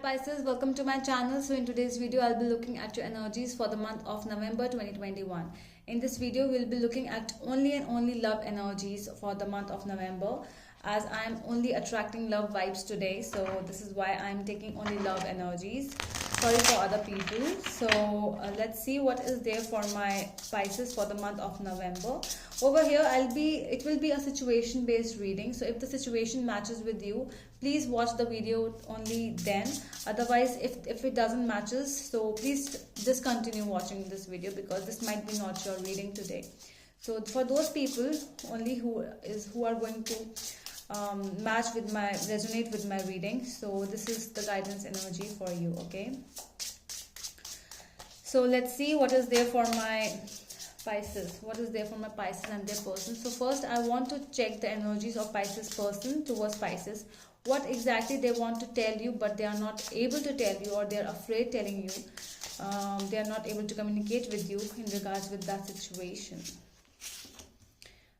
Pisces, welcome to my channel. So in today's video I'll be looking at your energies for the month of November 2021. In this video we'll be looking at only and only love energies for the month of November, as I'm only attracting love vibes today. So this is why I'm taking only love energies. Sorry for other people. So let's see what is there for my Pisces for the month of November. Over here it will be a situation based reading. So if the situation matches with you, please watch the video only then. Otherwise, if it doesn't matches, so please discontinue watching this video, because this might be not your reading today. So for those people only who are going to resonate with my reading, so this is the guidance energy for you. Okay, so let's see what is there for my Pisces. What is there for my Pisces and their person? So first I want to check the energies of Pisces person towards Pisces. What exactly they want to tell you, but they are not able to tell you, or they are afraid telling you. They are not able to communicate with you in regards with that situation.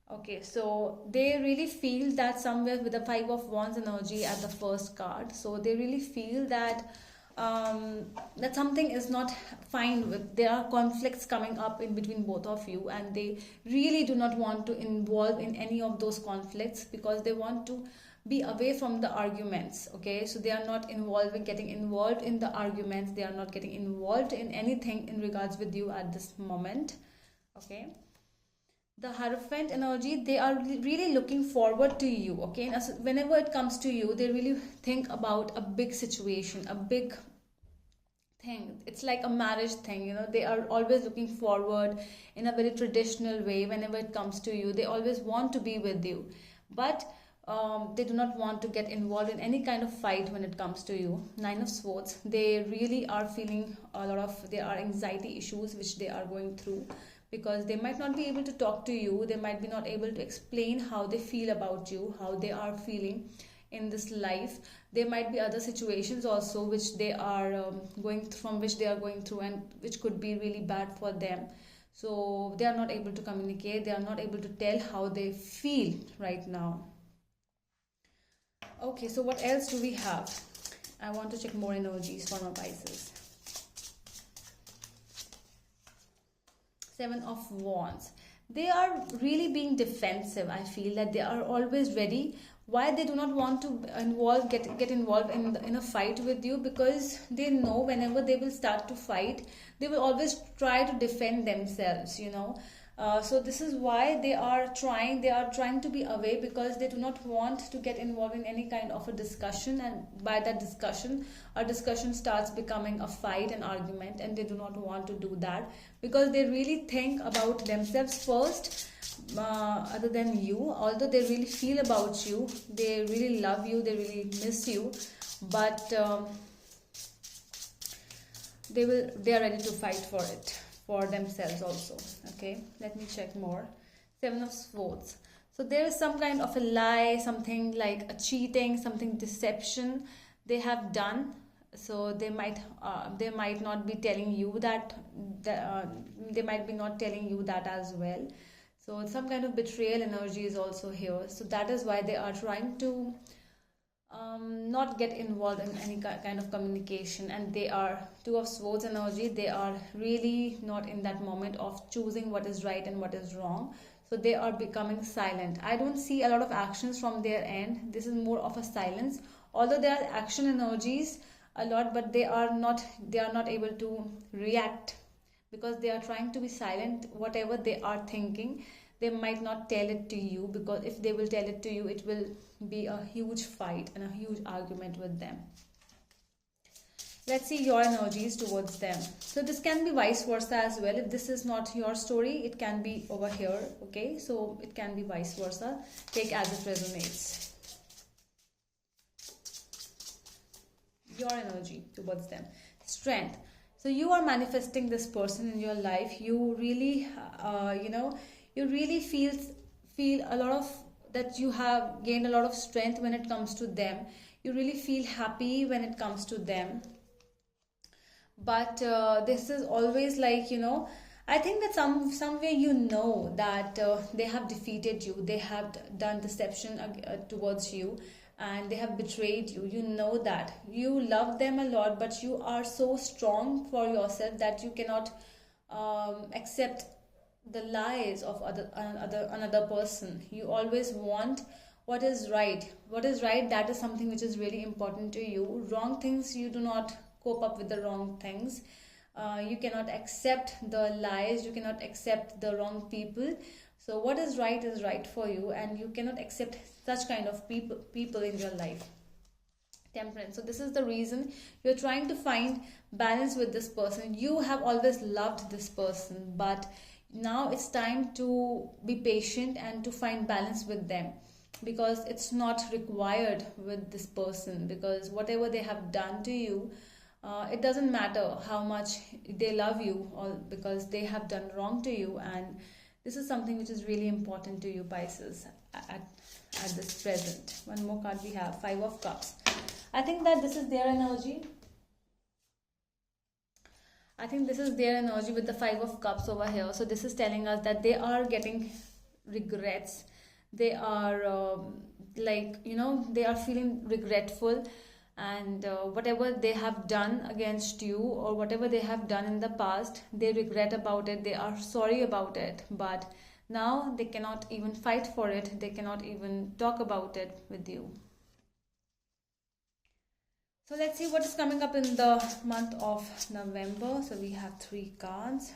Okay, so they really feel that somewhere with the Five of Wands energy at the first card, so they really feel that that something is not fine with, there are conflicts coming up in between both of you, and they really do not want to involve in any of those conflicts, because they want to be away from the arguments. Okay, so they are not getting involved in the arguments, they are not getting involved in anything in regards with you at this moment. Okay, the Hierophant energy, they are really looking forward to you. Okay, and whenever it comes to you, they really think about a big situation, a big thing. It's like a marriage thing, you know. They are always looking forward in a very traditional way. Whenever it comes to you, they always want to be with you, but they do not want to get involved in any kind of fight when it comes to you. Nine of Swords, they really are feeling a lot of, there are anxiety issues which they are going through, because they might not be able to talk to you, they might be not able to explain how they feel about you, how they are feeling in this life. There might be other situations also which they are going through, and which could be really bad for them. So they are not able to communicate, they are not able to tell how they feel right now. Okay, so what else do we have? I want to check more energies for my Pisces. Seven of Wands. They are really being defensive. I feel that they are always ready. Why they do not want to get involved in a fight with you? Because they know whenever they will start to fight, they will always try to defend themselves, you know. So this is why they are trying to be away, because they do not want to get involved in any kind of a discussion, and by that discussion, a discussion starts becoming a fight, an argument, and they do not want to do that, because they really think about themselves first, other than you. Although they really feel about you, they really love you, they really miss you, but they are ready to fight for it, for themselves also. Okay, let me check more. Seven of Swords. So there is some kind of a lie, something like a cheating, something deception they have done. So they might not be telling you that, they might be not telling you that as well. So some kind of betrayal energy is also here. So that is why they are trying to not get involved in any kind of communication. And they are Two of Swords energy, they are really not in that moment of choosing what is right and what is wrong. So they are becoming silent. I don't see a lot of actions from their end. This is more of a silence, although there are action energies a lot, but they are not able to react, because they are trying to be silent. Whatever they are thinking, they might not tell it to you, because if they will tell it to you, it will be a huge fight and a huge argument with them. Let's see your energies towards them. So this can be vice versa as well. If this is not your story, it can be over here. Okay, so it can be vice versa. Take as it resonates. Your energy towards them. Strength. So you are manifesting this person in your life. You really you really feel a lot of that you have gained a lot of strength when it comes to them. You really feel happy when it comes to them. But this is always like, you know, I think that somewhere you know that they have defeated you, they have done deception towards you, and they have betrayed you. You know that you love them a lot, but you are so strong for yourself that you cannot accept the lies of another person. You always want what is right. What is right, that is something which is really important to you. Wrong things, you do not cope up with the wrong things. You cannot accept the lies, you cannot accept the wrong people. So what is right for you, and you cannot accept such kind of people in your life. Temperance. So this is the reason you're trying to find balance with this person. You have always loved this person, but now it's time to be patient and to find balance with them, because it's not required with this person. Because whatever they have done to you, it doesn't matter how much they love you, or because they have done wrong to you. And this is something which is really important to you, Pisces, at this present. One more card we have, Five of Cups. I think that this is their energy. I think this is their energy with the Five of Cups over here. So this is telling us that they are getting regrets. They are they are feeling regretful, and whatever they have done against you, or whatever they have done in the past, they regret about it. They are sorry about it, but now they cannot even fight for it. They cannot even talk about it with you. So let's see what is coming up in the month of November. So we have 3 cards.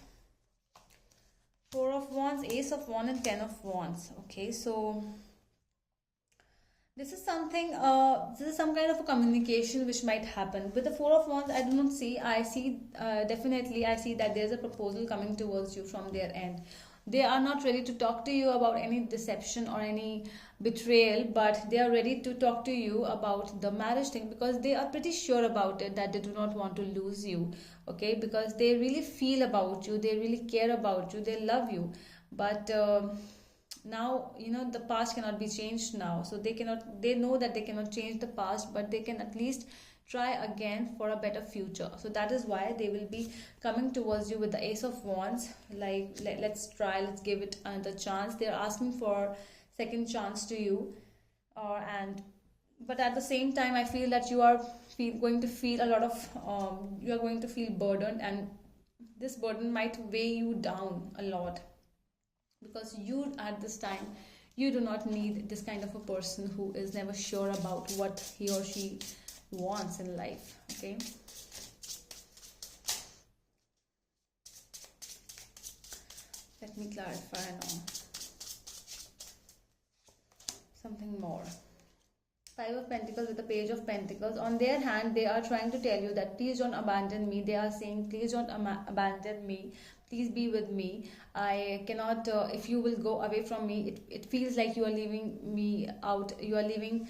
Four of Wands, Ace of Wands, and 10 of Wands. Okay, so this is something, this is some kind of a communication which might happen. With the Four of Wands, I do not see. I see, definitely, I see that there's a proposal coming towards you from their end. They are not ready to talk to you about any deception or any betrayal, but they are ready to talk to you about the marriage thing, because they are pretty sure about it, that they do not want to lose you. Okay, because they really feel about you, they really care about you, they love you. But now, the past cannot be changed now. So they know that they cannot change the past, but they can at least try again for a better future. So that is why they will be coming towards you with the Ace of Wands, like let's try, let's give it another chance. They're asking for second chance to you, but at the same time, I feel that you are going to feel a lot of you are going to feel burdened, and this burden might weigh you down a lot, because you, at this time, you do not need this kind of a person who is never sure about what he or she wants in life. Okay, let me clarify now something more. Five of Pentacles with the Page of Pentacles. On their hand, they are trying to tell you that please don't abandon me. They are saying, please don't abandon me. Please be with me. I cannot, if you will go away from me, it feels like you are leaving me out. You are leaving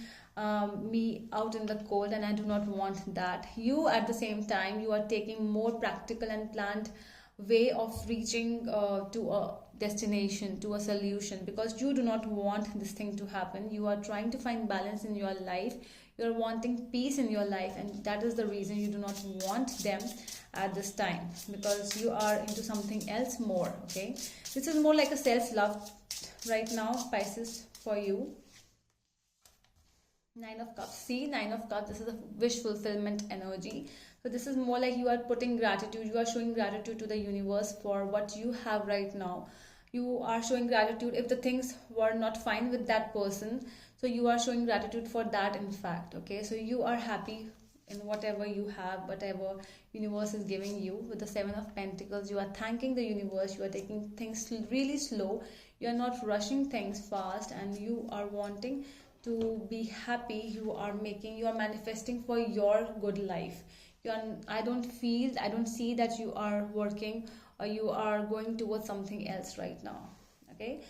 me out in the cold, and I do not want that. You, at the same time, you are taking more practical and planned way of reaching to a destination, to a solution, because you do not want this thing to happen. You are trying to find balance in your life. You are wanting peace in your life, and that is the reason you do not want them at this time, because you are into something else more. Okay, this is more like a self-love right now, Pisces, for you. Nine of Cups. See, Nine of Cups, this is a wish fulfillment energy. So this is more like you are putting gratitude. You are showing gratitude to the universe for what you have right now. You are showing gratitude if the things were not fine with that person. So you are showing gratitude for that, in fact. Okay, so you are happy in whatever you have, whatever universe is giving you. With the Seven of Pentacles, you are thanking the universe. You are taking things really slow. You are not rushing things fast, and you are wanting to be happy. You are manifesting for your good life. I don't see that you are working or you are going towards something else right now. Okay,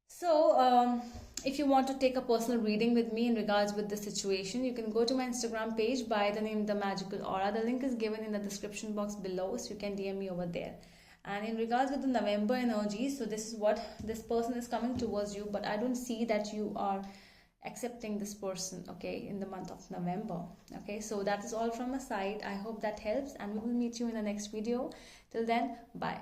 so if you want to take a personal reading with me in regards with the situation, you can go to my Instagram page by the name The Magical Aura. The link is given in the description box below, so you can DM me over there. And in regards with the November energy, so this is what this person is coming towards you, but I don't see that you are accepting this person, okay, in the month of November. Okay, so that is all from my side. I hope that helps, and we will meet you in the next video. Till then, bye.